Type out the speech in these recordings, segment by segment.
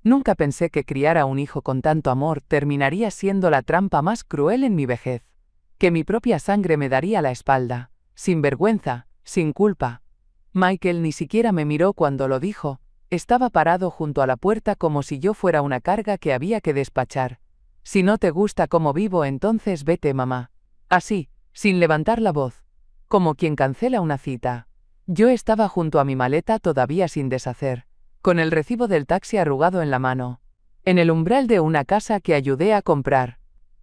Nunca pensé que criar a un hijo con tanto amor terminaría siendo la trampa más cruel en mi vejez. Que mi propia sangre me daría la espalda, sin vergüenza, sin culpa. Michael ni siquiera me miró cuando lo dijo. Estaba parado junto a la puerta como si yo fuera una carga que había que despachar. Si no te gusta cómo vivo, entonces vete, mamá. Así, sin levantar la voz, como quien cancela una cita. Yo estaba junto a mi maleta todavía sin deshacer, con el recibo del taxi arrugado en la mano, en el umbral de una casa que ayudé a comprar.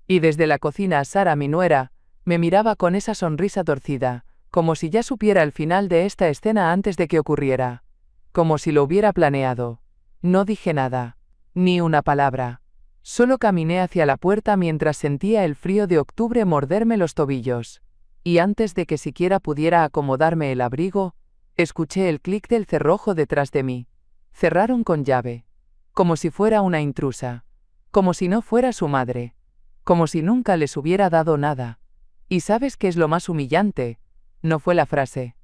Y desde la cocina Sara, mi nuera, me miraba con esa sonrisa torcida, como si ya supiera el final de esta escena antes de que ocurriera. Como si lo hubiera planeado. No dije nada, ni una palabra. Solo caminé hacia la puerta mientras sentía el frío de octubre morderme los tobillos. Y antes de que siquiera pudiera acomodarme el abrigo, escuché el clic del cerrojo detrás de mí. Cerraron con llave. Como si fuera una intrusa. Como si no fuera su madre. Como si nunca les hubiera dado nada. ¿Y sabes qué es lo más humillante? No fue la frase.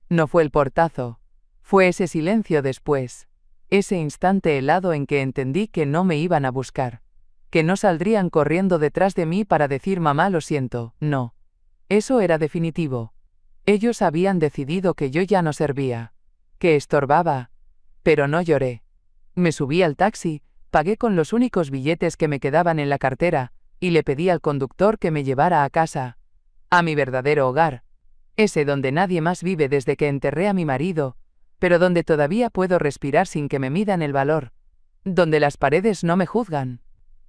No fue el portazo. Fue ese silencio después. Ese instante helado en que entendí que no me iban a buscar. Que no saldrían corriendo detrás de mí para decir mamá, lo siento, no. Eso era definitivo. Ellos habían decidido que yo ya no servía. Que estorbaba. Pero no lloré. Me subí al taxi, pagué con los únicos billetes que me quedaban en la cartera, y le pedí al conductor que me llevara a casa. A mi verdadero hogar. Ese donde nadie más vive desde que enterré a mi marido, pero donde todavía puedo respirar sin que me midan el valor. Donde las paredes no me juzgan.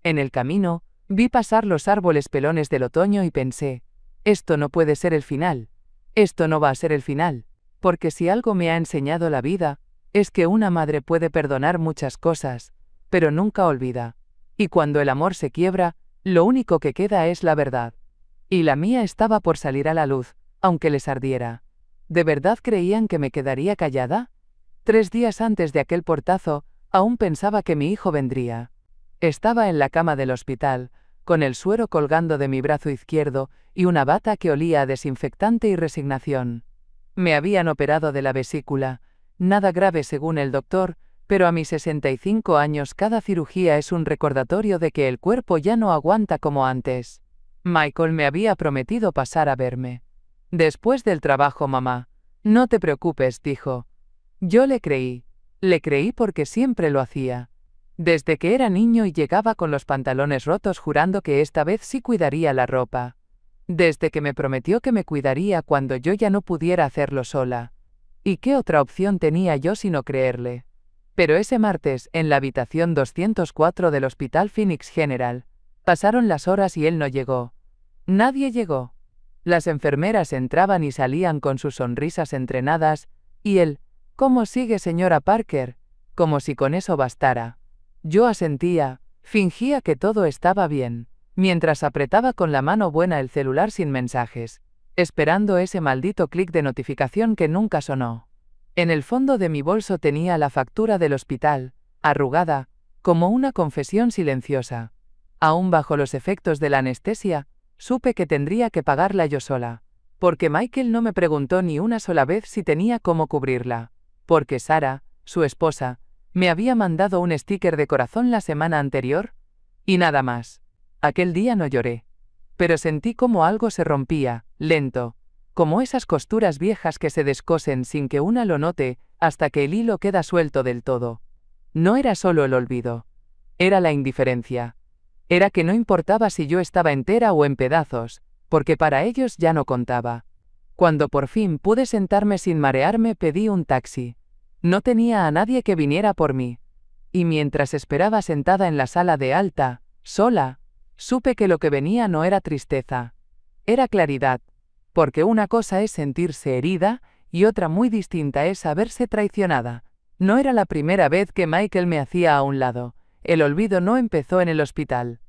En el camino, vi pasar los árboles pelones del otoño y pensé, esto no puede ser el final. Esto no va a ser el final. Porque si algo me ha enseñado la vida, es que una madre puede perdonar muchas cosas, pero nunca olvida. Y cuando el amor se quiebra, lo único que queda es la verdad. Y la mía estaba por salir a la luz, aunque les ardiera. ¿De verdad creían que me quedaría callada? 3 días antes de aquel portazo, aún pensaba que mi hijo vendría. Estaba en la cama del hospital, con el suero colgando de mi brazo izquierdo y una bata que olía a desinfectante y resignación. Me habían operado de la vesícula, nada grave según el doctor, pero a mis 65 años cada cirugía es un recordatorio de que el cuerpo ya no aguanta como antes. Michael me había prometido pasar a verme. Después del trabajo, mamá. No te preocupes, dijo. Yo le creí porque siempre lo hacía. Desde que era niño y llegaba con los pantalones rotos jurando que esta vez sí cuidaría la ropa. Desde que me prometió que me cuidaría cuando yo ya no pudiera hacerlo sola. ¿Y qué otra opción tenía yo sino creerle? Pero ese martes, en la habitación 204 del Hospital Phoenix General, pasaron las horas y él no llegó. Nadie llegó. Las enfermeras entraban y salían con sus sonrisas entrenadas, y él, ¿cómo sigue, señora Parker? Como si con eso bastara. Yo asentía, fingía que todo estaba bien, mientras apretaba con la mano buena el celular sin mensajes, esperando ese maldito clic de notificación que nunca sonó. En el fondo de mi bolso tenía la factura del hospital, arrugada, como una confesión silenciosa. Aún bajo los efectos de la anestesia, supe que tendría que pagarla yo sola, porque Michael no me preguntó ni una sola vez si tenía cómo cubrirla, porque Sara, su esposa, me había mandado un sticker de corazón la semana anterior, y nada más. Aquel día no lloré, pero sentí como algo se rompía, lento, como esas costuras viejas que se descosen sin que una lo note, hasta que el hilo queda suelto del todo. No era solo el olvido. Era la indiferencia. Era que no importaba si yo estaba entera o en pedazos, porque para ellos ya no contaba. Cuando por fin pude sentarme sin marearme, pedí un taxi. No tenía a nadie que viniera por mí. Y mientras esperaba sentada en la sala de alta, sola, supe que lo que venía no era tristeza. Era claridad. Porque una cosa es sentirse herida, y otra muy distinta es saberse traicionada. No era la primera vez que Michael me hacía a un lado. El olvido no empezó en el hospital.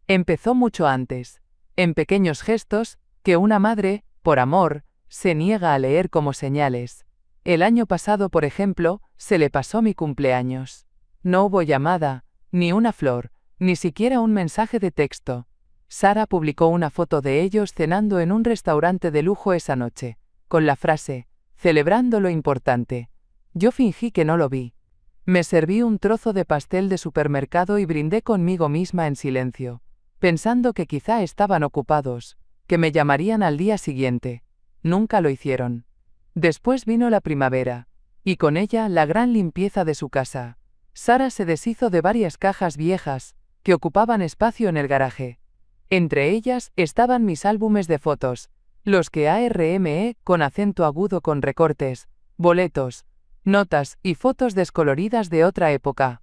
Empezó mucho antes. En pequeños gestos, que una madre, por amor, se niega a leer como señales. El año pasado, por ejemplo, se le pasó mi cumpleaños. No hubo llamada, ni una flor, ni siquiera un mensaje de texto. Sara publicó una foto de ellos cenando en un restaurante de lujo esa noche, con la frase, celebrando lo importante. Yo fingí que no lo vi. Me serví un trozo de pastel de supermercado y brindé conmigo misma en silencio, pensando que quizá estaban ocupados, que me llamarían al día siguiente. Nunca lo hicieron. Después vino la primavera, y con ella la gran limpieza de su casa. Sara se deshizo de varias cajas viejas, que ocupaban espacio en el garaje. Entre ellas estaban mis álbumes de fotos, los que ARME con acento agudo con recortes, boletos, notas y fotos descoloridas de otra época.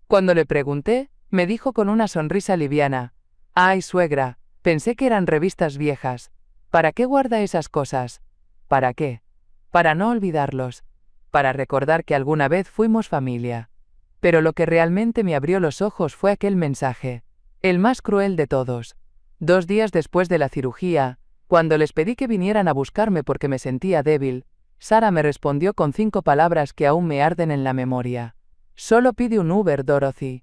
Cuando le pregunté, me dijo con una sonrisa liviana: «Ay, suegra, pensé que eran revistas viejas. ¿Para qué guarda esas cosas?» «¿Para qué?» «Para no olvidarlos. Para recordar que alguna vez fuimos familia». Pero lo que realmente me abrió los ojos fue aquel mensaje, el más cruel de todos. 2 días después de la cirugía, cuando les pedí que vinieran a buscarme porque me sentía débil, Sara me respondió con 5 palabras que aún me arden en la memoria. «Solo pide un Uber, Dorothy».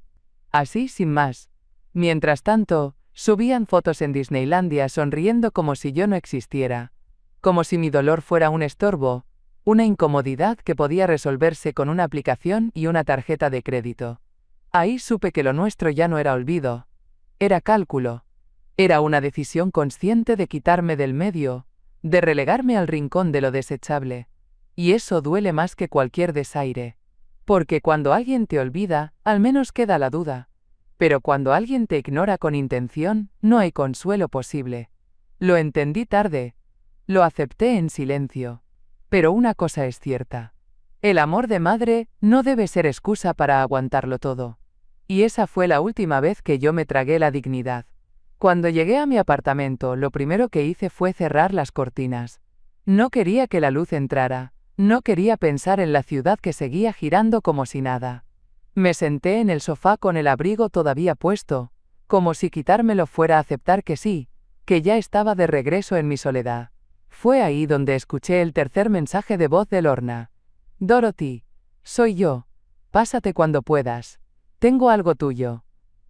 Así, sin más. Mientras tanto, subían fotos en Disneylandia sonriendo como si yo no existiera. Como si mi dolor fuera un estorbo, una incomodidad que podía resolverse con una aplicación y una tarjeta de crédito. Ahí supe que lo nuestro ya no era olvido. Era cálculo. Era una decisión consciente de quitarme del medio, de relegarme al rincón de lo desechable. Y eso duele más que cualquier desaire. Porque cuando alguien te olvida, al menos queda la duda. Pero cuando alguien te ignora con intención, no hay consuelo posible. Lo entendí tarde. Lo acepté en silencio. Pero una cosa es cierta. El amor de madre no debe ser excusa para aguantarlo todo. Y esa fue la última vez que yo me tragué la dignidad. Cuando llegué a mi apartamento, lo primero que hice fue cerrar las cortinas. No quería que la luz entrara, no quería pensar en la ciudad que seguía girando como si nada. Me senté en el sofá con el abrigo todavía puesto, como si quitármelo fuera a aceptar que sí, que ya estaba de regreso en mi soledad. Fue ahí donde escuché el tercer mensaje de voz de Lorna. «Dorothy, soy yo. Pásate cuando puedas. Tengo algo tuyo».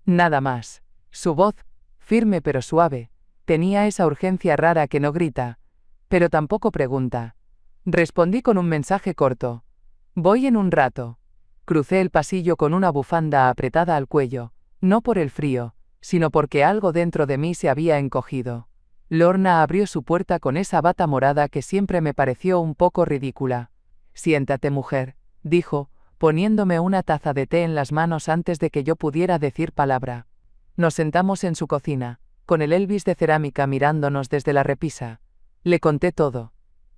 Nada más. Su voz, firme pero suave, tenía esa urgencia rara que no grita, pero tampoco pregunta. Respondí con un mensaje corto. «Voy en un rato». Crucé el pasillo con una bufanda apretada al cuello, no por el frío, sino porque algo dentro de mí se había encogido. Lorna abrió su puerta con esa bata morada que siempre me pareció un poco ridícula. «Siéntate, mujer», dijo, poniéndome una taza de té en las manos antes de que yo pudiera decir palabra. Nos sentamos en su cocina, con el Elvis de cerámica mirándonos desde la repisa. Le conté todo.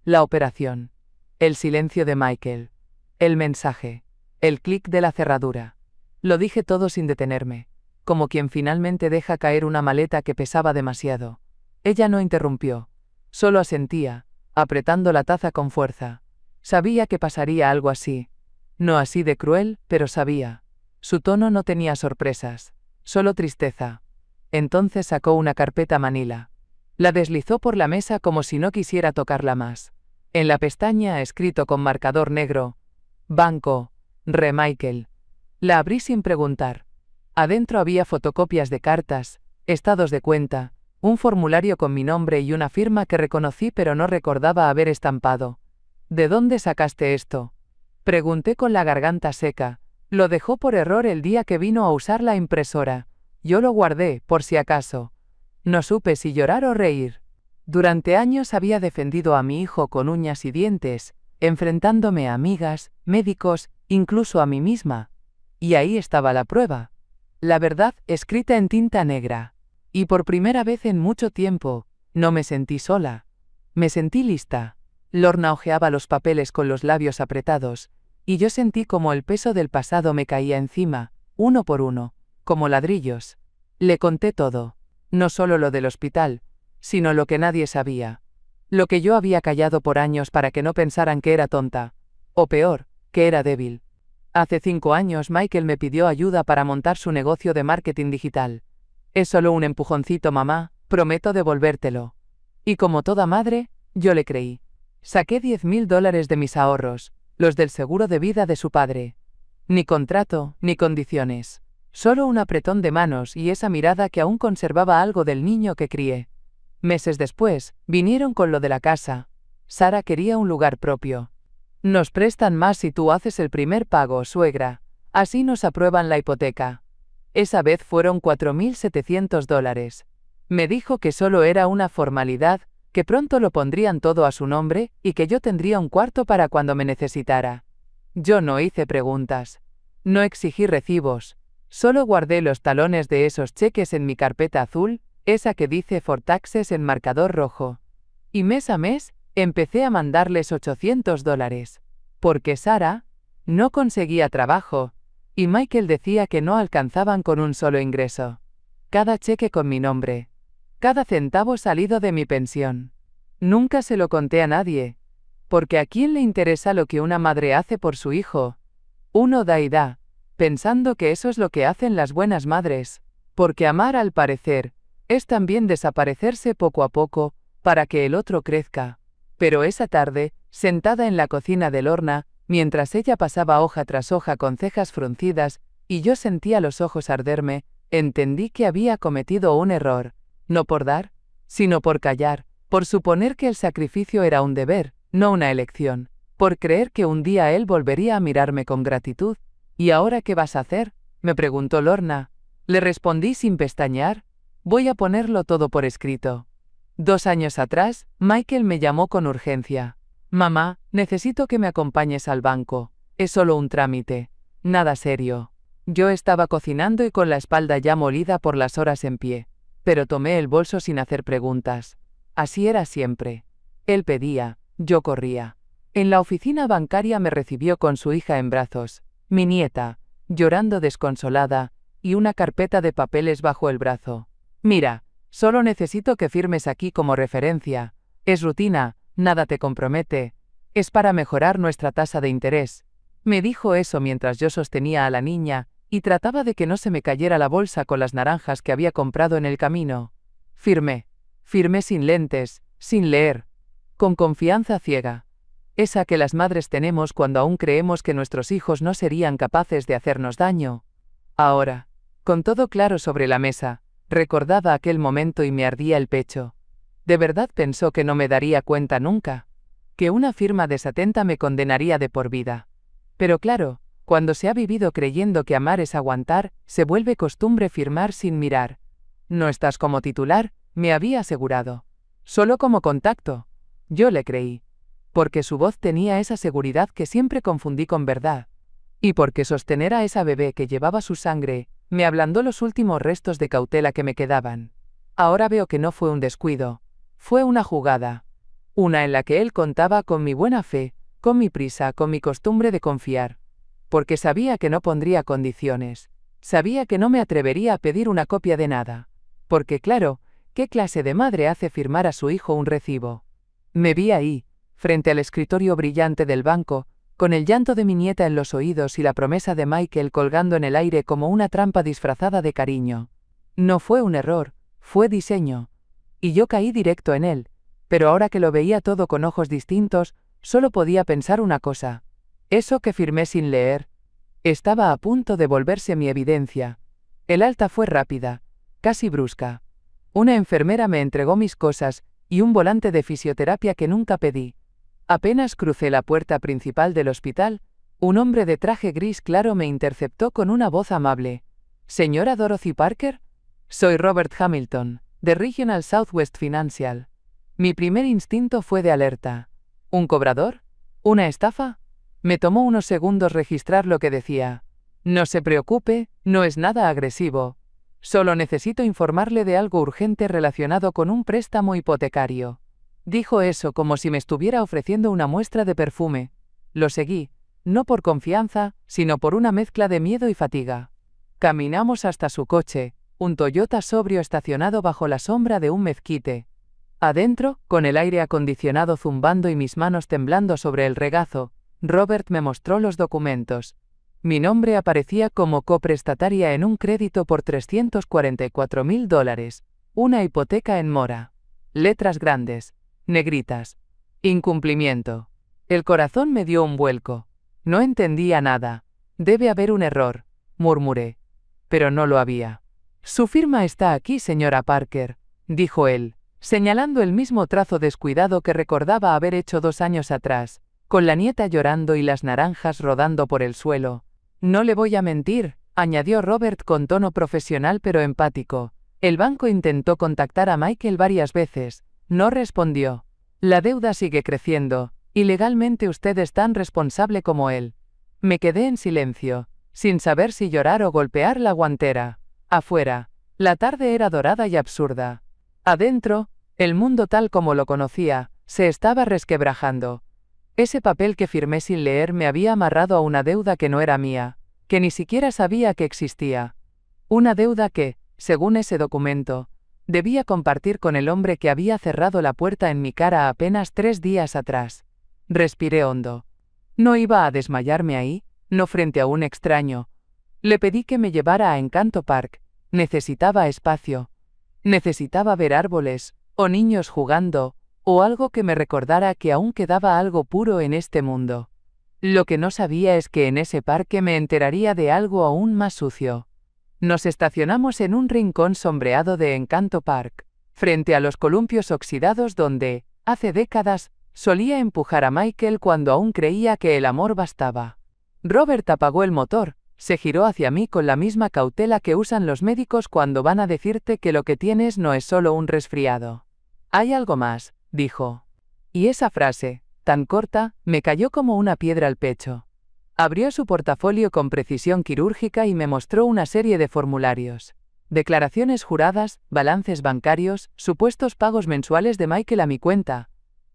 La operación. El silencio de Michael. El mensaje. El clic de la cerradura. Lo dije todo sin detenerme, como quien finalmente deja caer una maleta que pesaba demasiado. Ella no interrumpió. Solo asentía, apretando la taza con fuerza. Sabía que pasaría algo así. No así de cruel, pero sabía. Su tono no tenía sorpresas, solo tristeza. Entonces sacó una carpeta manila. La deslizó por la mesa como si no quisiera tocarla más. En la pestaña, escrito con marcador negro: «Banco, Re Michael». La abrí sin preguntar. Adentro había fotocopias de cartas, estados de cuenta, un formulario con mi nombre y una firma que reconocí pero no recordaba haber estampado. «¿De dónde sacaste esto?», pregunté con la garganta seca. Lo dejó por error el día que vino a usar la impresora. Yo lo guardé, por si acaso. No supe si llorar o reír. Durante años había defendido a mi hijo con uñas y dientes, enfrentándome a amigas, médicos, incluso a mí misma. Y ahí estaba la prueba. La verdad escrita en tinta negra. Y por primera vez en mucho tiempo, no me sentí sola. Me sentí lista. Lorna hojeaba los papeles con los labios apretados, y yo sentí como el peso del pasado me caía encima, uno por uno, como ladrillos. Le conté todo. No solo lo del hospital, sino lo que nadie sabía. Lo que yo había callado por años para que no pensaran que era tonta. O peor, que era débil. Hace 5 años Michael me pidió ayuda para montar su negocio de marketing digital. «Es solo un empujoncito, mamá, prometo devolvértelo». Y como toda madre, yo le creí. Saqué $10,000 de mis ahorros, los del seguro de vida de su padre. Ni contrato, ni condiciones. Solo un apretón de manos y esa mirada que aún conservaba algo del niño que crié. Meses después, vinieron con lo de la casa. Sara quería un lugar propio. «Nos prestan más si tú haces el primer pago, suegra», Así nos aprueban la hipoteca. Esa vez fueron $4.700. Me dijo que solo era una formalidad, que pronto lo pondrían todo a su nombre, y que yo tendría un cuarto para cuando me necesitara. Yo no hice preguntas. No exigí recibos. Solo guardé los talones de esos cheques en mi carpeta azul, esa que dice For Taxes en marcador rojo. Y mes a mes, empecé a mandarles $800. Porque Sara no conseguía trabajo, y Michael decía que no alcanzaban con un solo ingreso. Cada cheque con mi nombre. Cada centavo salido de mi pensión. Nunca se lo conté a nadie. Porque ¿a quién le interesa lo que una madre hace por su hijo? Uno da y da, pensando que eso es lo que hacen las buenas madres. Porque amar, al parecer, es también desaparecerse poco a poco, para que el otro crezca. Pero esa tarde, sentada en la cocina de Lorna, mientras ella pasaba hoja tras hoja con cejas fruncidas, y yo sentía los ojos arderme, entendí que había cometido un error, no por dar, sino por callar, por suponer que el sacrificio era un deber, no una elección, por creer que un día él volvería a mirarme con gratitud. ¿Y ahora qué vas a hacer?, me preguntó Lorna. Le respondí sin pestañear. Voy a ponerlo todo por escrito. 2 años atrás, Michael me llamó con urgencia. Mamá, necesito que me acompañes al banco. Es solo un trámite. Nada serio. Yo estaba cocinando y con la espalda ya molida por las horas en pie. Pero tomé el bolso sin hacer preguntas. Así era siempre. Él pedía, yo corría. En la oficina bancaria me recibió con su hija en brazos, mi nieta, llorando desconsolada, y una carpeta de papeles bajo el brazo. Mira, solo necesito que firmes aquí como referencia. Es rutina, nada te compromete. Es para mejorar nuestra tasa de interés. Me dijo eso mientras yo sostenía a la niña, y trataba de que no se me cayera la bolsa con las naranjas que había comprado en el camino. Firmé. Firmé sin lentes, sin leer. Con confianza ciega. Esa que las madres tenemos cuando aún creemos que nuestros hijos no serían capaces de hacernos daño. Ahora, con todo claro sobre la mesa, recordaba aquel momento y me ardía el pecho. ¿De verdad pensó que no me daría cuenta nunca? Que una firma desatenta me condenaría de por vida. Pero claro, cuando se ha vivido creyendo que amar es aguantar, se vuelve costumbre firmar sin mirar. No estás como titular, me había asegurado. Solo como contacto. Yo le creí. Porque su voz tenía esa seguridad que siempre confundí con verdad. Y porque sostener a esa bebé que llevaba su sangre, me ablandó los últimos restos de cautela que me quedaban. Ahora veo que no fue un descuido. Fue una jugada. Una en la que él contaba con mi buena fe, con mi prisa, con mi costumbre de confiar. Porque sabía que no pondría condiciones. Sabía que no me atrevería a pedir una copia de nada. Porque claro, ¿qué clase de madre hace firmar a su hijo un recibo? Me vi ahí, frente al escritorio brillante del banco, con el llanto de mi nieta en los oídos y la promesa de Michael colgando en el aire como una trampa disfrazada de cariño. No fue un error, fue diseño. Y yo caí directo en él, pero ahora que lo veía todo con ojos distintos, solo podía pensar una cosa. Eso que firmé sin leer, estaba a punto de volverse mi evidencia. El alta fue rápida, casi brusca. Una enfermera me entregó mis cosas, y un volante de fisioterapia que nunca pedí. Apenas crucé la puerta principal del hospital, un hombre de traje gris claro me interceptó con una voz amable. ¿Señora Dorothy Parker? Soy Robert Hamilton, de Regional Southwest Financial. Mi primer instinto fue de alerta. ¿Un cobrador? ¿Una estafa? Me tomó unos segundos registrar lo que decía. No se preocupe, no es nada agresivo. Solo necesito informarle de algo urgente relacionado con un préstamo hipotecario. Dijo eso como si me estuviera ofreciendo una muestra de perfume. Lo seguí, no por confianza, sino por una mezcla de miedo y fatiga. Caminamos hasta su coche, un Toyota sobrio estacionado bajo la sombra de un mezquite. Adentro, con el aire acondicionado zumbando y mis manos temblando sobre el regazo, Robert me mostró los documentos. Mi nombre aparecía como coprestataria en un crédito por $344.000, una hipoteca en mora. Letras grandes, negritas. Incumplimiento. El corazón me dio un vuelco. No entendía nada. Debe haber un error, murmuré. Pero no lo había. Su firma está aquí, señora Parker, dijo él, señalando el mismo trazo descuidado que recordaba haber hecho 2 años atrás, con la nieta llorando y las naranjas rodando por el suelo. No le voy a mentir, añadió Robert con tono profesional pero empático. El banco intentó contactar a Michael varias veces. No respondió. La deuda sigue creciendo, y legalmente usted es tan responsable como él. Me quedé en silencio, sin saber si llorar o golpear la guantera. Afuera, la tarde era dorada y absurda. Adentro, el mundo tal como lo conocía, se estaba resquebrajando. Ese papel que firmé sin leer me había amarrado a una deuda que no era mía, que ni siquiera sabía que existía. Una deuda que, según ese documento, debía compartir con el hombre que había cerrado la puerta en mi cara apenas 3 días atrás. Respiré hondo. No iba a desmayarme ahí, no frente a un extraño. Le pedí que me llevara a Encanto Park. Necesitaba espacio. Necesitaba ver árboles, o niños jugando, o algo que me recordara que aún quedaba algo puro en este mundo. Lo que no sabía es que en ese parque me enteraría de algo aún más sucio. Nos estacionamos en un rincón sombreado de Encanto Park, frente a los columpios oxidados donde, hace décadas, solía empujar a Michael cuando aún creía que el amor bastaba. Robert apagó el motor, se giró hacia mí con la misma cautela que usan los médicos cuando van a decirte que lo que tienes no es solo un resfriado. Hay algo más, dijo. Y esa frase, tan corta, me cayó como una piedra al pecho. Abrió su portafolio con precisión quirúrgica y me mostró una serie de formularios. Declaraciones juradas, balances bancarios, supuestos pagos mensuales de Michael a mi cuenta.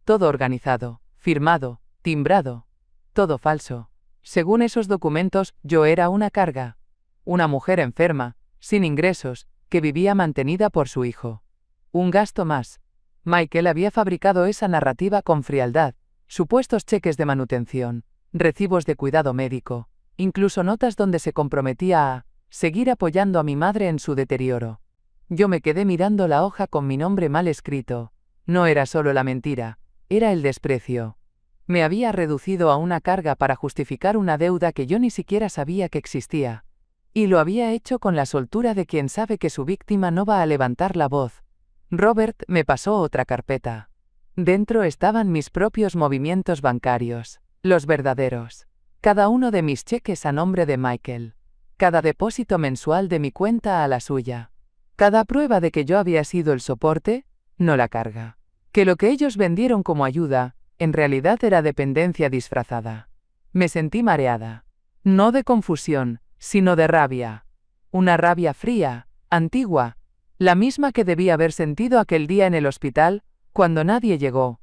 Todo organizado, firmado, timbrado. Todo falso. Según esos documentos, yo era una carga. Una mujer enferma, sin ingresos, que vivía mantenida por su hijo. Un gasto más. Michael había fabricado esa narrativa con frialdad. Supuestos cheques de manutención, recibos de cuidado médico, incluso notas donde se comprometía a seguir apoyando a mi madre en su deterioro. Yo me quedé mirando la hoja con mi nombre mal escrito. No era solo la mentira, era el desprecio. Me había reducido a una carga para justificar una deuda que yo ni siquiera sabía que existía. Y lo había hecho con la soltura de quien sabe que su víctima no va a levantar la voz. Robert me pasó otra carpeta. Dentro estaban mis propios movimientos bancarios, los verdaderos. Cada uno de mis cheques a nombre de Michael. Cada depósito mensual de mi cuenta a la suya. Cada prueba de que yo había sido el soporte, no la carga. Que lo que ellos vendieron como ayuda, en realidad era dependencia disfrazada. Me sentí mareada. No de confusión, sino de rabia. Una rabia fría, antigua, la misma que debía haber sentido aquel día en el hospital, cuando nadie llegó.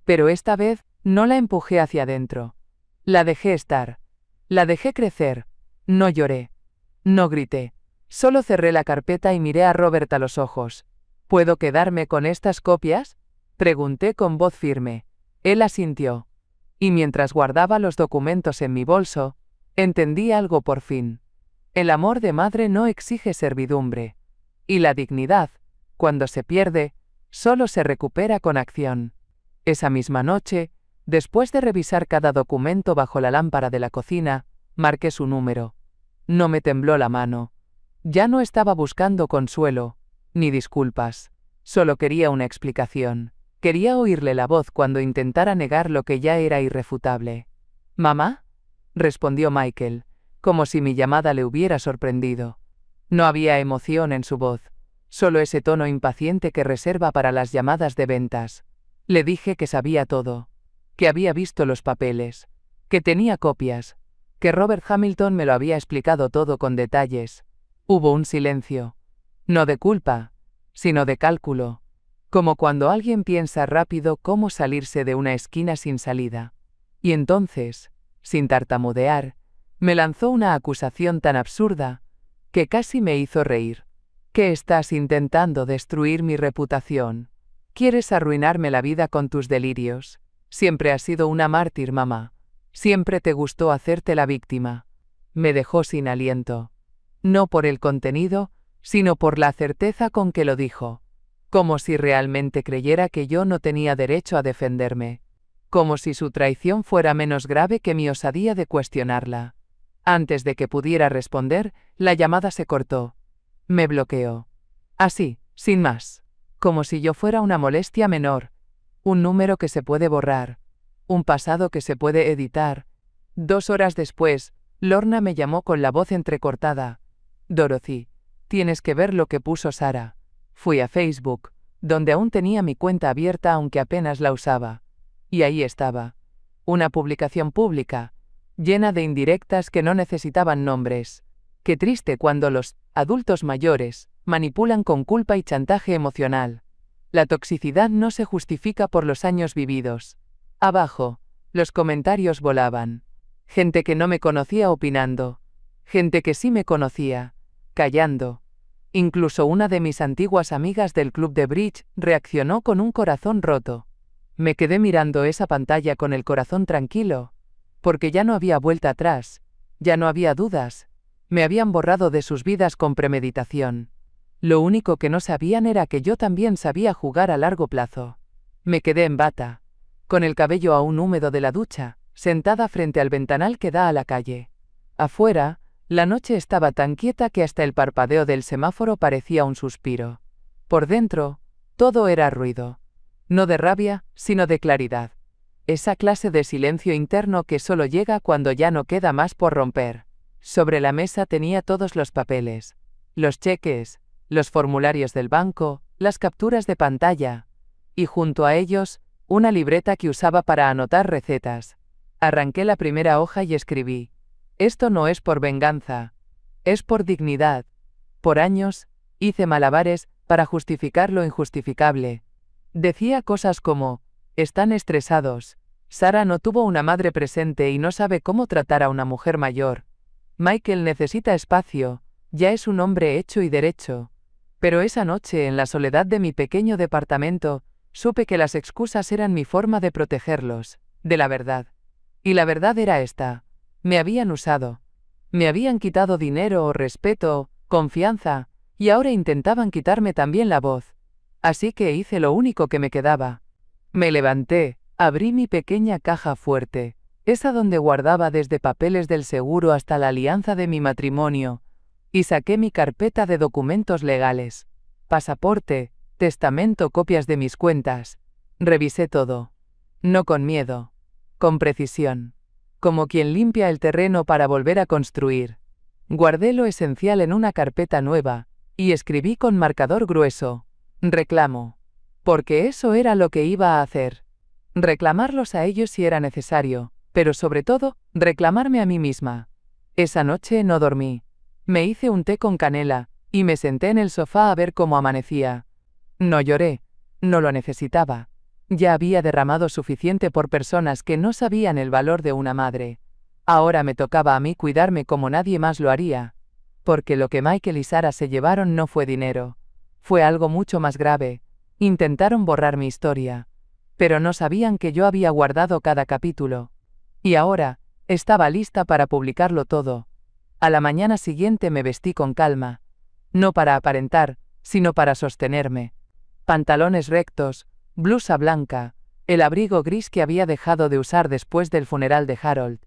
Pero esta vez, no la empujé hacia adentro. La dejé estar. La dejé crecer. No lloré. No grité. Solo cerré la carpeta y miré a Robert a los ojos. ¿Puedo quedarme con estas copias?, pregunté con voz firme. Él asintió. Y mientras guardaba los documentos en mi bolso, entendí algo por fin. El amor de madre no exige servidumbre. Y la dignidad, cuando se pierde, solo se recupera con acción. Esa misma noche, después de revisar cada documento bajo la lámpara de la cocina, marqué su número. No me tembló la mano. Ya no estaba buscando consuelo, ni disculpas. Solo quería una explicación. Quería oírle la voz cuando intentara negar lo que ya era irrefutable. ¿Mamá?, respondió Michael, como si mi llamada le hubiera sorprendido. No había emoción en su voz, solo ese tono impaciente que reserva para las llamadas de ventas. Le dije que sabía todo, que había visto los papeles, que tenía copias, que Robert Hamilton me lo había explicado todo con detalles. Hubo un silencio. No de culpa, sino de cálculo. Como cuando alguien piensa rápido cómo salirse de una esquina sin salida. Y entonces, sin tartamudear, me lanzó una acusación tan absurda, que casi me hizo reír. ¿Qué estás intentando destruir mi reputación? ¿Quieres arruinarme la vida con tus delirios? Siempre has sido una mártir, mamá. Siempre te gustó hacerte la víctima. Me dejó sin aliento. No por el contenido, sino por la certeza con que lo dijo. Como si realmente creyera que yo no tenía derecho a defenderme. Como si su traición fuera menos grave que mi osadía de cuestionarla. Antes de que pudiera responder, la llamada se cortó. Me bloqueó. Así, sin más. Como si yo fuera una molestia menor. Un número que se puede borrar. Un pasado que se puede editar. 2 horas después, Lorna me llamó con la voz entrecortada. Dorothy, tienes que ver lo que puso Sara. Fui a Facebook, donde aún tenía mi cuenta abierta aunque apenas la usaba. Y ahí estaba. Una publicación pública, llena de indirectas que no necesitaban nombres. Qué triste cuando los adultos mayores manipulan con culpa y chantaje emocional. La toxicidad no se justifica por los años vividos. Abajo, los comentarios volaban. Gente que no me conocía opinando. Gente que sí me conocía, callando. Incluso una de mis antiguas amigas del club de bridge reaccionó con un corazón roto. Me quedé mirando esa pantalla con el corazón tranquilo, porque ya no había vuelta atrás, ya no había dudas. Me habían borrado de sus vidas con premeditación. Lo único que no sabían era que yo también sabía jugar a largo plazo. Me quedé en bata, con el cabello aún húmedo de la ducha, sentada frente al ventanal que da a la calle. Afuera, la noche estaba tan quieta que hasta el parpadeo del semáforo parecía un suspiro. Por dentro, todo era ruido. No de rabia, sino de claridad. Esa clase de silencio interno que solo llega cuando ya no queda más por romper. Sobre la mesa tenía todos los papeles. Los cheques, los formularios del banco, las capturas de pantalla. Y junto a ellos, una libreta que usaba para anotar recetas. Arranqué la primera hoja y escribí. Esto no es por venganza. Es por dignidad. Por años, hice malabares para justificar lo injustificable. Decía cosas como, están estresados. Sara no tuvo una madre presente y no sabe cómo tratar a una mujer mayor. Michael necesita espacio, ya es un hombre hecho y derecho. Pero esa noche, en la soledad de mi pequeño departamento, supe que las excusas eran mi forma de protegerlos, de la verdad. Y la verdad era esta. Me habían usado. Me habían quitado dinero, respeto, confianza, y ahora intentaban quitarme también la voz. Así que hice lo único que me quedaba. Me levanté, abrí mi pequeña caja fuerte, esa donde guardaba desde papeles del seguro hasta la alianza de mi matrimonio, y saqué mi carpeta de documentos legales. Pasaporte, testamento, copias de mis cuentas. Revisé todo. No con miedo. Con precisión. Como quien limpia el terreno para volver a construir. Guardé lo esencial en una carpeta nueva, y escribí con marcador grueso. Reclamo. Porque eso era lo que iba a hacer. Reclamarlos a ellos si era necesario, pero sobre todo, reclamarme a mí misma. Esa noche no dormí. Me hice un té con canela, y me senté en el sofá a ver cómo amanecía. No lloré. No lo necesitaba. Ya había derramado suficiente por personas que no sabían el valor de una madre. Ahora me tocaba a mí cuidarme como nadie más lo haría. Porque lo que Michael y Sara se llevaron no fue dinero. Fue algo mucho más grave. Intentaron borrar mi historia. Pero no sabían que yo había guardado cada capítulo. Y ahora, estaba lista para publicarlo todo. A la mañana siguiente me vestí con calma. No para aparentar, sino para sostenerme. Pantalones rectos, blusa blanca, el abrigo gris que había dejado de usar después del funeral de Harold.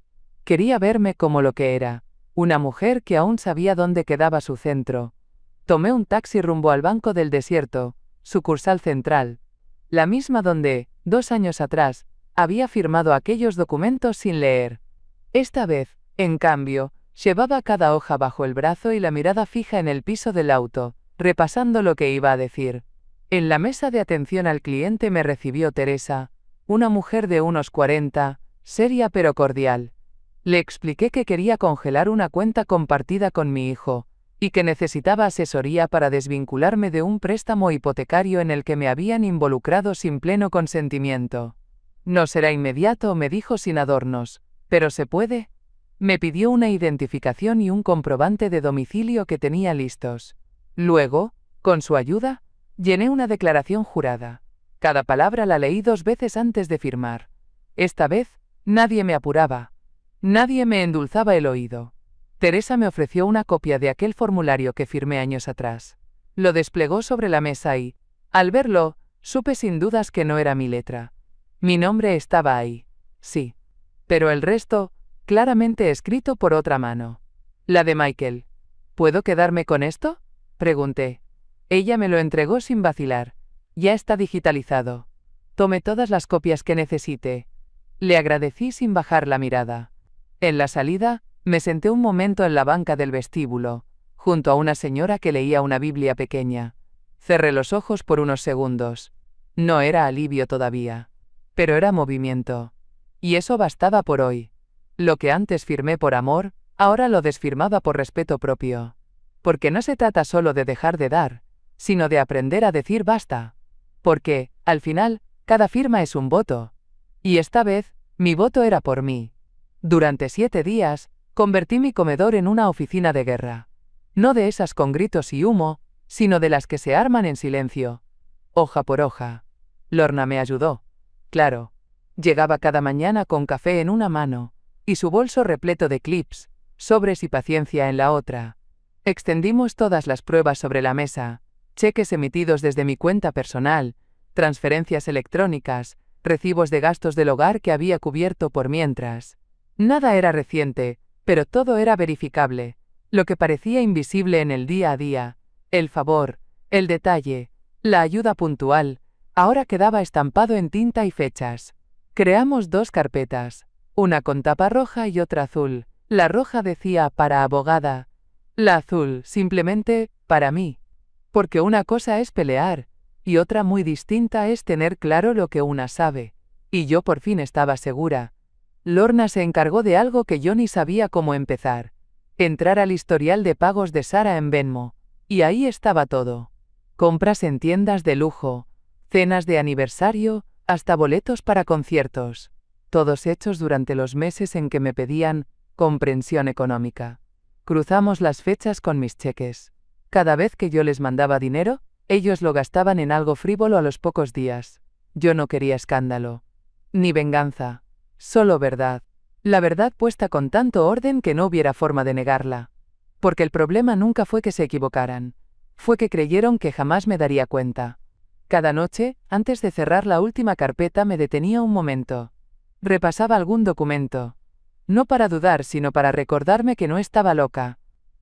Quería verme como lo que era, una mujer que aún sabía dónde quedaba su centro. Tomé un taxi rumbo al Banco del Desierto, sucursal central. La misma donde, 2 años atrás, había firmado aquellos documentos sin leer. Esta vez, en cambio, llevaba cada hoja bajo el brazo y la mirada fija en el piso del auto, repasando lo que iba a decir. En la mesa de atención al cliente me recibió Teresa, una mujer de unos 40, seria pero cordial. Le expliqué que quería congelar una cuenta compartida con mi hijo, y que necesitaba asesoría para desvincularme de un préstamo hipotecario en el que me habían involucrado sin pleno consentimiento. No será inmediato, me dijo sin adornos, pero ¿se puede? Me pidió una identificación y un comprobante de domicilio que tenía listos. Luego, con su ayuda, llené una declaración jurada. Cada palabra la leí 2 veces antes de firmar. Esta vez, nadie me apuraba. Nadie me endulzaba el oído. Teresa me ofreció una copia de aquel formulario que firmé años atrás. Lo desplegó sobre la mesa y, al verlo, supe sin dudas que no era mi letra. Mi nombre estaba ahí. Sí. Pero el resto, claramente escrito por otra mano. La de Michael. ¿Puedo quedarme con esto?, pregunté. Ella me lo entregó sin vacilar. Ya está digitalizado. Tome todas las copias que necesite. Le agradecí sin bajar la mirada. En la salida, Me senté un momento en la banca del vestíbulo, junto a una señora que leía una Biblia pequeña. Cerré los ojos por unos segundos. No era alivio todavía, pero era movimiento. Y eso bastaba por hoy. Lo que antes firmé por amor, ahora lo desfirmaba por respeto propio. Porque no se trata solo de dejar de dar, sino de aprender a decir basta. Porque, al final, cada firma es un voto. Y esta vez, mi voto era por mí. Durante 7 días, convertí mi comedor en una oficina de guerra. No de esas con gritos y humo, sino de las que se arman en silencio. Hoja por hoja. Lorna me ayudó. Claro. Llegaba cada mañana con café en una mano, y su bolso repleto de clips, sobres y paciencia en la otra. Extendimos todas las pruebas sobre la mesa, cheques emitidos desde mi cuenta personal, transferencias electrónicas, recibos de gastos del hogar que había cubierto por mientras. Nada era reciente, pero todo era verificable. Lo que parecía invisible en el día a día, el favor, el detalle, la ayuda puntual, ahora quedaba estampado en tinta y fechas. Creamos 2 carpetas, una con tapa roja y otra azul. La roja decía para abogada, la azul simplemente para mí. Porque una cosa es pelear, y otra muy distinta es tener claro lo que una sabe. Y yo por fin estaba segura. Lorna se encargó de algo que yo ni sabía cómo empezar. Entrar al historial de pagos de Sara en Venmo. Y ahí estaba todo. Compras en tiendas de lujo, cenas de aniversario, hasta boletos para conciertos. Todos hechos durante los meses en que me pedían comprensión económica. Cruzamos las fechas con mis cheques. Cada vez que yo les mandaba dinero, ellos lo gastaban en algo frívolo a los pocos días. Yo no quería escándalo. Ni venganza. Solo verdad. La verdad puesta con tanto orden que no hubiera forma de negarla. Porque el problema nunca fue que se equivocaran. Fue que creyeron que jamás me daría cuenta. Cada noche, antes de cerrar la última carpeta, me detenía un momento. Repasaba algún documento. No para dudar, sino para recordarme que no estaba loca.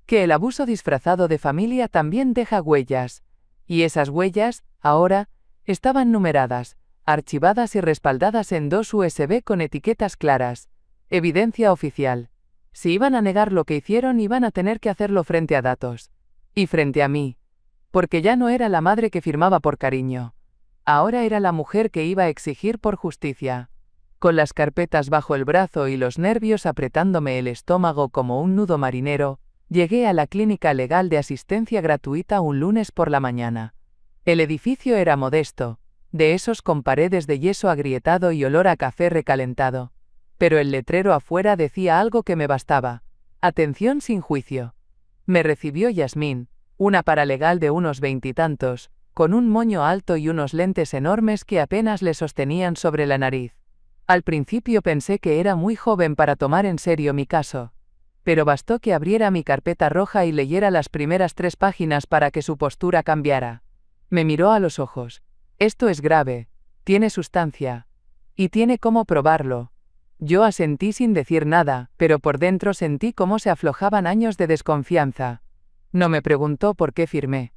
Que el abuso disfrazado de familia también deja huellas. Y esas huellas, ahora, estaban numeradas, archivadas y respaldadas en 2 USB con etiquetas claras. Evidencia oficial. Si iban a negar lo que hicieron, iban a tener que hacerlo frente a datos. Y frente a mí. Porque ya no era la madre que firmaba por cariño. Ahora era la mujer que iba a exigir por justicia. Con las carpetas bajo el brazo y los nervios apretándome el estómago como un nudo marinero, llegué a la clínica legal de asistencia gratuita un lunes por la mañana. El edificio era modesto, de esos con paredes de yeso agrietado y olor a café recalentado. Pero el letrero afuera decía algo que me bastaba. Atención sin juicio. Me recibió Yasmín, una paralegal de unos 20 y tantos, con un moño alto y unos lentes enormes que apenas le sostenían sobre la nariz. Al principio pensé que era muy joven para tomar en serio mi caso. Pero bastó que abriera mi carpeta roja y leyera las primeras 3 páginas para que su postura cambiara. Me miró a los ojos. Esto es grave, tiene sustancia. Y tiene cómo probarlo. Yo asentí sin decir nada, pero por dentro sentí cómo se aflojaban años de desconfianza. No me preguntó por qué firmé.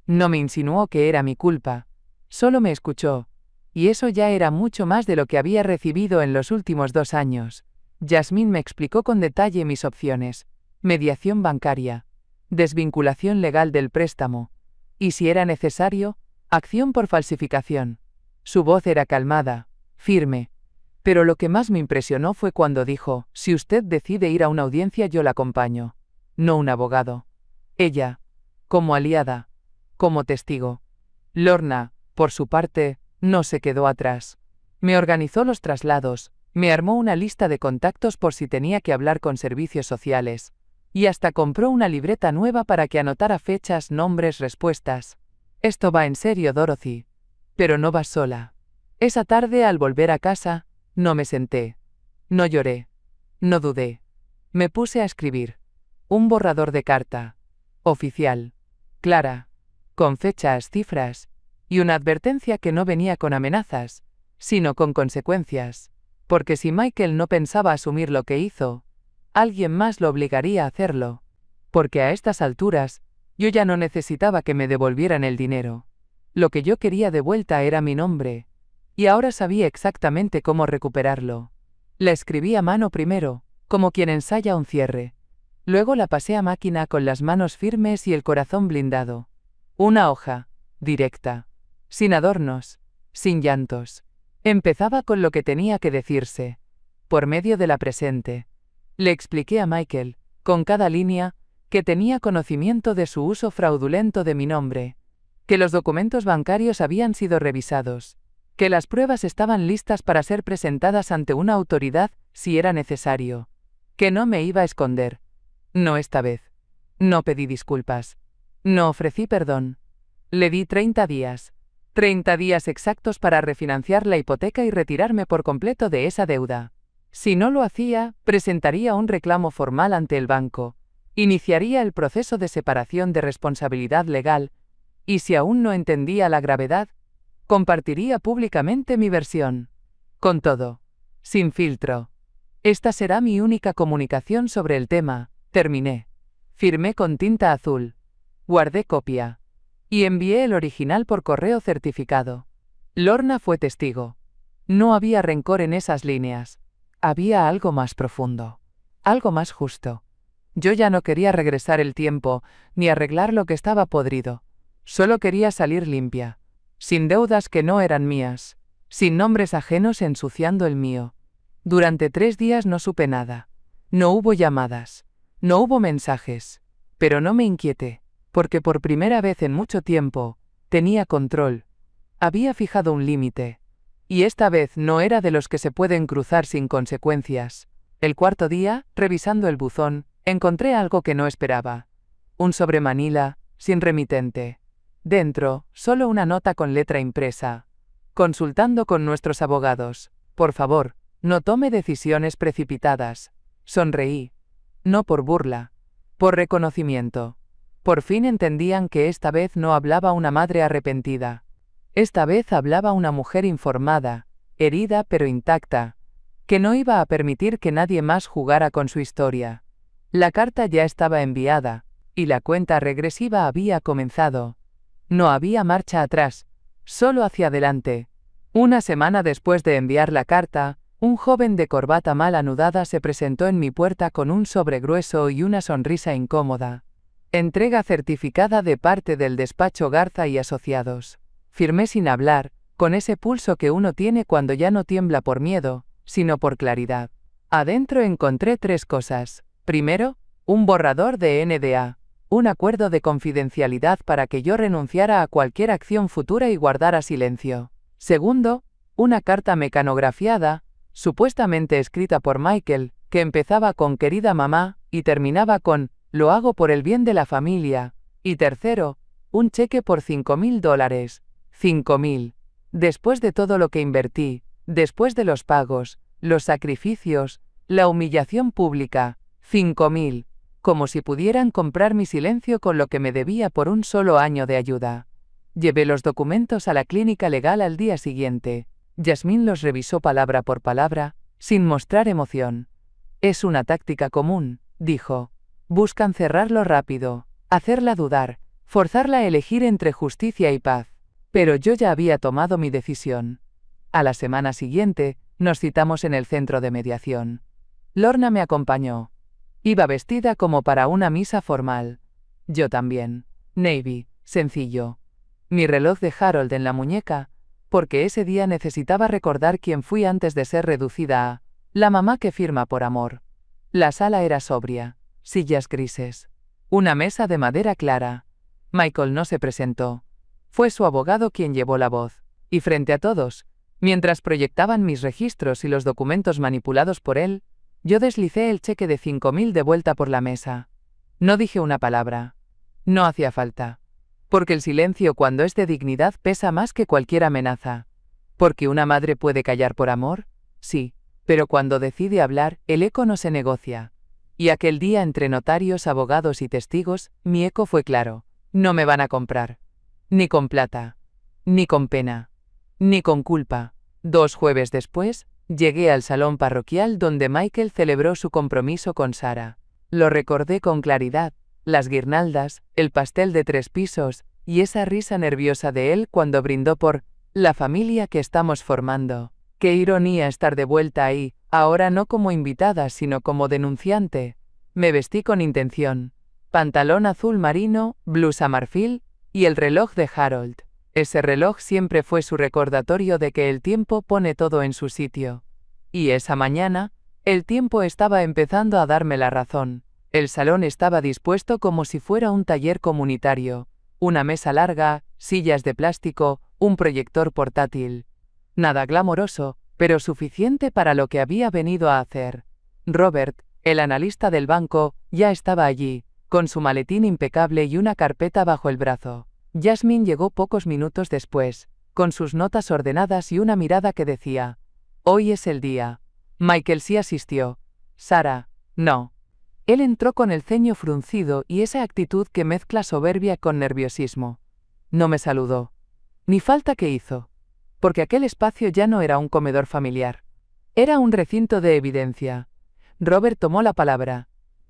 No me insinuó que era mi culpa. Solo me escuchó. Y eso ya era mucho más de lo que había recibido en los últimos 2 años. Yasmín me explicó con detalle mis opciones. Mediación bancaria. Desvinculación legal del préstamo. Y si era necesario, acción por falsificación. Su voz era calmada, firme. Pero lo que más me impresionó fue cuando dijo, si usted decide ir a una audiencia yo la acompaño. No un abogado. Ella, como aliada, como testigo. Lorna, por su parte, no se quedó atrás. Me organizó los traslados, me armó una lista de contactos por si tenía que hablar con servicios sociales. Y hasta compró una libreta nueva para que anotara fechas, nombres, respuestas. Esto va en serio, Dorothy. Pero no vas sola. Esa tarde, al volver a casa, no me senté. No lloré. No dudé. Me puse a escribir. Un borrador de carta. Oficial. Clara. Con fechas, cifras. Y una advertencia que no venía con amenazas, sino con consecuencias. Porque si Michael no pensaba asumir lo que hizo, alguien más lo obligaría a hacerlo. Porque a estas alturas, yo ya no necesitaba que me devolvieran el dinero. Lo que yo quería de vuelta era mi nombre. Y ahora sabía exactamente cómo recuperarlo. La escribí a mano primero, como quien ensaya un cierre. Luego la pasé a máquina con las manos firmes y el corazón blindado. Una hoja, directa, sin adornos, sin llantos. Empezaba con lo que tenía que decirse, por medio de la presente. Le expliqué a Michael, con cada línea, que tenía conocimiento de su uso fraudulento de mi nombre, que los documentos bancarios habían sido revisados, que las pruebas estaban listas para ser presentadas ante una autoridad si era necesario, que no me iba a esconder. No esta vez. No pedí disculpas. No ofrecí perdón. Le di 30 días. 30 días exactos para refinanciar la hipoteca y retirarme por completo de esa deuda. Si no lo hacía, presentaría un reclamo formal ante el banco, iniciaría el proceso de separación de responsabilidad legal, y si aún no entendía la gravedad, compartiría públicamente mi versión. Con todo, sin filtro. Esta será mi única comunicación sobre el tema, terminé. Firmé con tinta azul. Guardé copia. Y envié el original por correo certificado. Lorna fue testigo. No había rencor en esas líneas. Había algo más profundo. Algo más justo. Yo ya no quería regresar el tiempo, ni arreglar lo que estaba podrido. Solo quería salir limpia. Sin deudas que no eran mías. Sin nombres ajenos ensuciando el mío. Durante 3 días no supe nada. No hubo llamadas. No hubo mensajes. Pero no me inquieté, porque por primera vez en mucho tiempo, tenía control. Había fijado un límite. Y esta vez no era de los que se pueden cruzar sin consecuencias. El cuarto día, revisando el buzón, encontré algo que no esperaba. Un sobre Manila, sin remitente. Dentro, solo una nota con letra impresa. Consultando con nuestros abogados. Por favor, no tome decisiones precipitadas. Sonreí. No por burla. Por reconocimiento. Por fin entendían que esta vez no hablaba una madre arrepentida. Esta vez hablaba una mujer informada, herida pero intacta, que no iba a permitir que nadie más jugara con su historia. La carta ya estaba enviada, y la cuenta regresiva había comenzado. No había marcha atrás, solo hacia adelante. Una semana después de enviar la carta, un joven de corbata mal anudada se presentó en mi puerta con un sobre grueso y una sonrisa incómoda. Entrega certificada de parte del despacho Garza y Asociados. Firmé sin hablar, con ese pulso que uno tiene cuando ya no tiembla por miedo, sino por claridad. Adentro encontré 3 cosas. Primero, un borrador de NDA, un acuerdo de confidencialidad para que yo renunciara a cualquier acción futura y guardara silencio. Segundo, una carta mecanografiada, supuestamente escrita por Michael, que empezaba con querida mamá, y terminaba con, lo hago por el bien de la familia. Y tercero, un cheque por $5.000. 5.000. Después de todo lo que invertí, después de los pagos, los sacrificios, la humillación pública, 5.000. Como si pudieran comprar mi silencio con lo que me debía por un solo año de ayuda. Llevé los documentos a la clínica legal al día siguiente. Yasmín los revisó palabra por palabra, sin mostrar emoción. Es una táctica común, dijo. Buscan cerrarlo rápido, hacerla dudar, forzarla a elegir entre justicia y paz. Pero yo ya había tomado mi decisión. A la semana siguiente, nos citamos en el centro de mediación. Lorna me acompañó. Iba vestida como para una misa formal. Yo también. Navy, sencillo. Mi reloj de Harold en la muñeca, porque ese día necesitaba recordar quién fui antes de ser reducida a la mamá que firma por amor. La sala era sobria, sillas grises. Una mesa de madera clara. Michael no se presentó. Fue su abogado quien llevó la voz, y frente a todos, mientras proyectaban mis registros y los documentos manipulados por él, yo deslicé el cheque de 5.000 de vuelta por la mesa. No dije una palabra. No hacía falta. Porque el silencio cuando es de dignidad pesa más que cualquier amenaza. ¿Porque una madre puede callar por amor? Sí, pero cuando decide hablar, el eco no se negocia. Y aquel día entre notarios, abogados y testigos, mi eco fue claro. No me van a comprar. Ni con plata. Ni con pena. Ni con culpa. 2 jueves después, llegué al salón parroquial donde Michael celebró su compromiso con Sara. Lo recordé con claridad, las guirnaldas, el pastel de 3 pisos, y esa risa nerviosa de él cuando brindó por la familia que estamos formando. Qué ironía estar de vuelta ahí, ahora no como invitada sino como denunciante. Me vestí con intención. Pantalón azul marino, blusa marfil, y el reloj de Harold. Ese reloj siempre fue su recordatorio de que el tiempo pone todo en su sitio. Y esa mañana, el tiempo estaba empezando a darme la razón. El salón estaba dispuesto como si fuera un taller comunitario. Una mesa larga, sillas de plástico, un proyector portátil. Nada glamoroso, pero suficiente para lo que había venido a hacer. Robert, el analista del banco, ya estaba allí, con su maletín impecable y una carpeta bajo el brazo. Jasmine llegó pocos minutos después, con sus notas ordenadas y una mirada que decía: «Hoy es el día». Michael sí asistió. Sarah, no. Él entró con el ceño fruncido y esa actitud que mezcla soberbia con nerviosismo. No me saludó. Ni falta que hizo. Porque aquel espacio ya no era un comedor familiar. Era un recinto de evidencia. Robert tomó la palabra.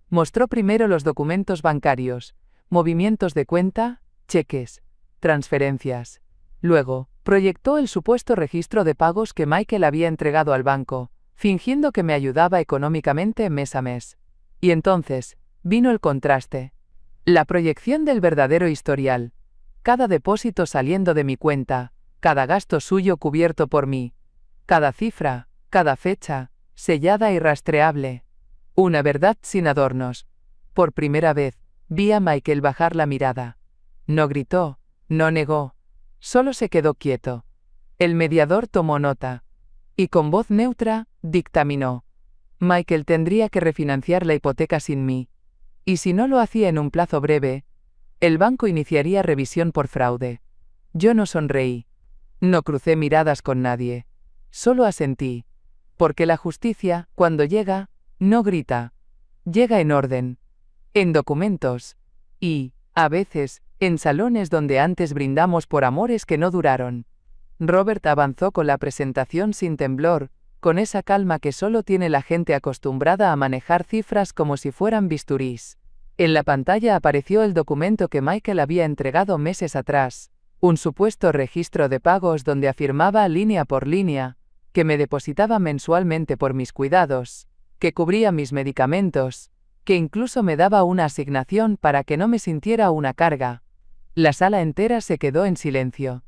Mostró primero los documentos bancarios, movimientos de cuenta, cheques, transferencias. Luego, proyectó el supuesto registro de pagos que Michael había entregado al banco, fingiendo que me ayudaba económicamente mes a mes. Y entonces, vino el contraste. La proyección del verdadero historial. Cada depósito saliendo de mi cuenta, cada gasto suyo cubierto por mí. Cada cifra, cada fecha, sellada y rastreable. Una verdad sin adornos. Por primera vez, vi a Michael bajar la mirada. No gritó, no negó. Solo se quedó quieto. El mediador tomó nota. Y con voz neutra, dictaminó: Michael tendría que refinanciar la hipoteca sin mí. Y si no lo hacía en un plazo breve, el banco iniciaría revisión por fraude. Yo no sonreí. No crucé miradas con nadie. Solo asentí. Porque la justicia, cuando llega, no grita. Llega en orden. En documentos. Y, a veces, en salones donde antes brindamos por amores que no duraron. Robert avanzó con la presentación sin temblor, con esa calma que solo tiene la gente acostumbrada a manejar cifras como si fueran bisturís. En la pantalla apareció el documento que Michael había entregado meses atrás, un supuesto registro de pagos donde afirmaba línea por línea, que me depositaba mensualmente por mis cuidados, que cubría mis medicamentos, que incluso me daba una asignación para que no me sintiera una carga. La sala entera se quedó en silencio.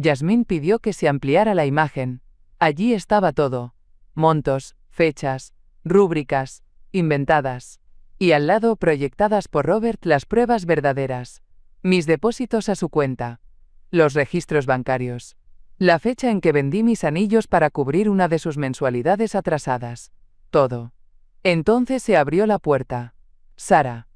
Jasmine pidió que se ampliara la imagen. Allí estaba todo. Montos, fechas, rúbricas, inventadas. Y al lado proyectadas por Robert las pruebas verdaderas. Mis depósitos a su cuenta. Los registros bancarios. La fecha en que vendí mis anillos para cubrir una de sus mensualidades atrasadas. Todo. Entonces se abrió la puerta. Sarah.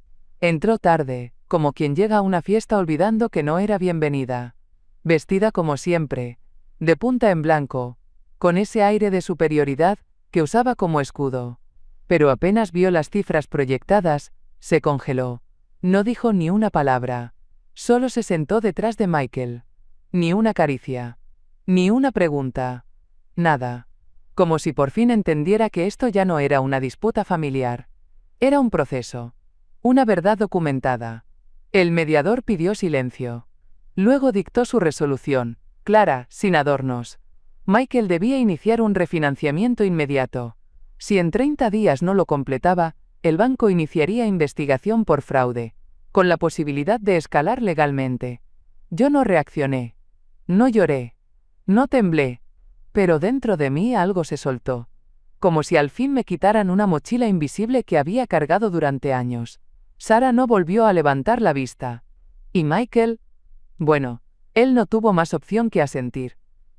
Entró tarde, como quien llega a una fiesta olvidando que no era bienvenida. Vestida como siempre, de punta en blanco, con ese aire de superioridad que usaba como escudo. Pero apenas vio las cifras proyectadas, se congeló. No dijo ni una palabra. Solo se sentó detrás de Michael. Ni una caricia. Ni una pregunta. Nada. Como si por fin entendiera que esto ya no era una disputa familiar. Era un proceso. Una verdad documentada. El mediador pidió silencio. Luego dictó su resolución, clara, sin adornos. Michael debía iniciar un refinanciamiento inmediato. Si en 30 días no lo completaba, el banco iniciaría investigación por fraude, con la posibilidad de escalar legalmente. Yo no reaccioné. No lloré. No temblé. Pero dentro de mí algo se soltó. Como si al fin me quitaran una mochila invisible que había cargado durante años. Sarah no volvió a levantar la vista. ¿Y Michael? Bueno, él no tuvo más opción que asentir.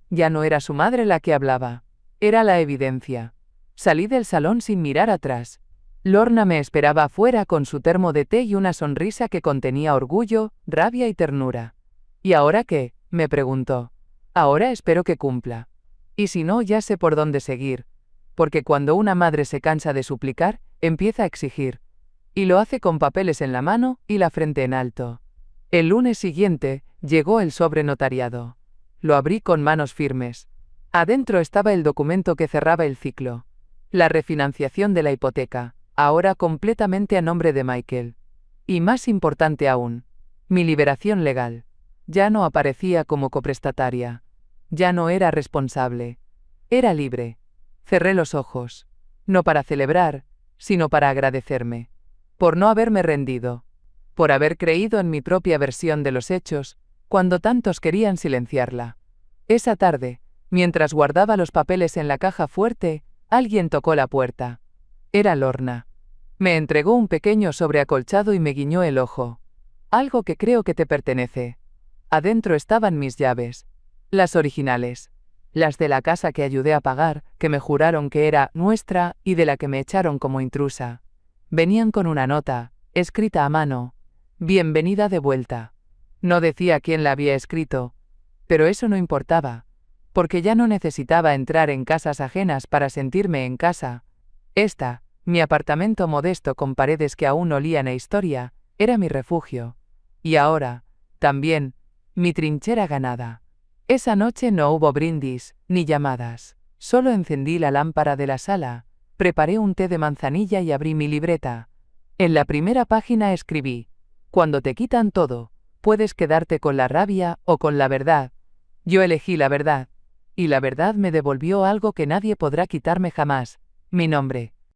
Ya no era su madre la que hablaba. Era la evidencia. Salí del salón sin mirar atrás. Lorna me esperaba afuera con su termo de té y una sonrisa que contenía orgullo, rabia y ternura. ¿Y ahora qué?, me preguntó. Ahora espero que cumpla. Y si no, ya sé por dónde seguir. Porque cuando una madre se cansa de suplicar, empieza a exigir. Y lo hace con papeles en la mano y la frente en alto. El lunes siguiente, llegó el sobre notariado. Lo abrí con manos firmes. Adentro estaba el documento que cerraba el ciclo. La refinanciación de la hipoteca, ahora completamente a nombre de Michael. Y más importante aún, mi liberación legal. Ya no aparecía como coprestataria. Ya no era responsable. Era libre. Cerré los ojos. No para celebrar, sino para agradecerme. por no haberme rendido, por haber creído en mi propia versión de los hechos, cuando tantos querían silenciarla. Esa tarde, mientras guardaba los papeles en la caja fuerte, alguien tocó la puerta. Era Lorna. Me entregó un pequeño sobre acolchado y me guiñó el ojo. Algo que creo que te pertenece. Adentro estaban mis llaves. Las originales. Las de la casa que ayudé a pagar, que me juraron que era nuestra y de la que me echaron como intrusa. Venían con una nota, escrita a mano. Bienvenida de vuelta. No decía quién la había escrito, pero eso no importaba, porque ya no necesitaba entrar en casas ajenas para sentirme en casa. Mi apartamento modesto con paredes que aún olían a historia, era mi refugio. Y ahora, también, mi trinchera ganada. Esa noche no hubo brindis, ni llamadas. Solo encendí la lámpara de la sala, preparé un té de manzanilla y abrí mi libreta. En la primera página escribí: cuando te quitan todo, puedes quedarte con la rabia o con la verdad. Yo elegí la verdad, y la verdad me devolvió algo que nadie podrá quitarme jamás: mi nombre.